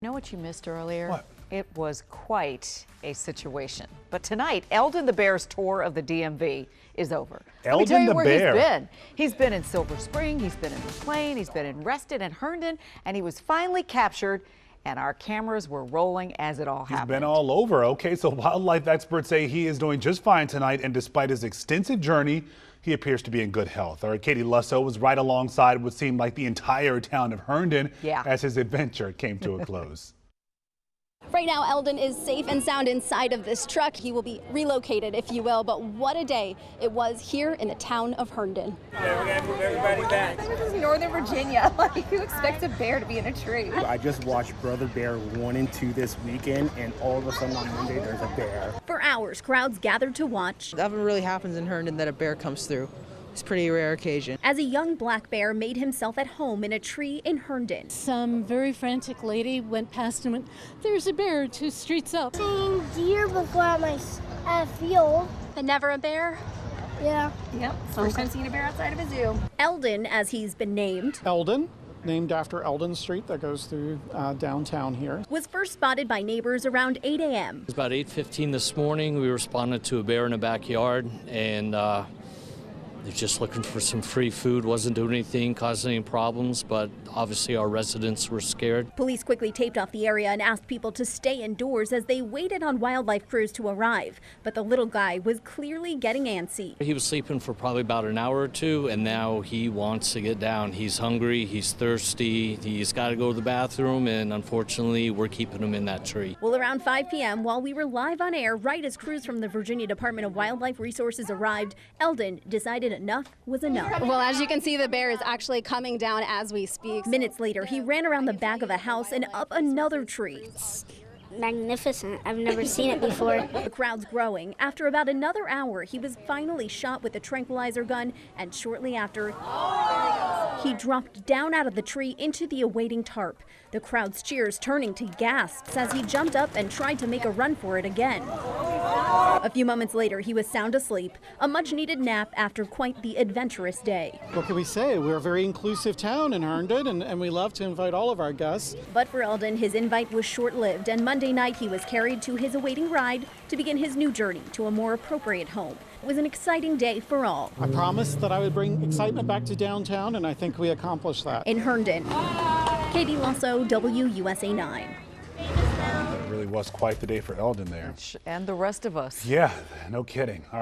You know what you missed earlier? What? It was quite a situation. But tonight, Elden the Bear's tour of the DMV is over. Let me tell you where he's been. He's been in Silver Spring, he's been in McLean, he's been arrested in Herndon, and he was finally captured, and our cameras were rolling as it all happened. He's been all over. Okay, so wildlife experts say he is doing just fine tonight, and despite his extensive journey, he appears to be in good health. All right, Katie Lusso was right alongside what seemed like the entire town of Herndon as his adventure came to a close. Right now, Elden is safe and sound inside of this truck. He will be relocated, if you will, but what a day it was here in the town of Herndon. Okay, we're gonna move everybody back. This is Northern Virginia. Like, who expects a bear to be in a tree? I just watched Brother Bear 1 and 2 this weekend, and all of a sudden on Monday there's a bear. For hours, crowds gathered to watch. That really happens in Herndon, that a bear comes through. It's a pretty rare occasion. As a young black bear made himself at home in a tree in Herndon. Some very frantic lady went past and went, "There's a bear 2 streets up." Seen deer before at my field. But never a bear? Yeah. Yep, first time seeing a bear outside of a zoo. Elden, as he's been named. Elden, named after Elden Street that goes through downtown here. Was first spotted by neighbors around 8 a.m. It was about 8:15 this morning. We responded to a bear in the backyard, and they're just looking for some free food. Wasn't doing anything, causing any problems, but obviously our residents were scared. Police quickly taped off the area and asked people to stay indoors as they waited on wildlife crews to arrive. But the little guy was clearly getting antsy. He was sleeping for probably about an hour or two, and now he wants to get down. He's hungry, he's thirsty, he's got to go to the bathroom, and unfortunately we're keeping him in that tree. Well, around 5 p.m., while we were live on air, right as crews from the Virginia Department of Wildlife Resources arrived, Elden decided enough was enough. Well, as you can see, the bear is actually coming down as we speak. Minutes later, he ran around the back of a house and up another tree. It's magnificent. I've never seen it before. The crowd's growing. After about another hour, he was finally shot with a tranquilizer gun, and shortly after, he dropped down out of the tree into the awaiting tarp. The crowd's cheers turning to gasps as he jumped up and tried to make a run for it again. A few moments later, he was sound asleep, a much-needed nap after quite the adventurous day. What can we say? We're a very inclusive town in Herndon, and we love to invite all of our guests. But for Elden, his invite was short-lived, and Monday night he was carried to his awaiting ride to begin his new journey to a more appropriate home. It was an exciting day for all. I promised that I would bring excitement back to downtown, and I think we accomplished that. In Herndon, Katie Lusso, WUSA 9. It really was quite the day for Elden there. And the rest of us. Yeah, no kidding. All right.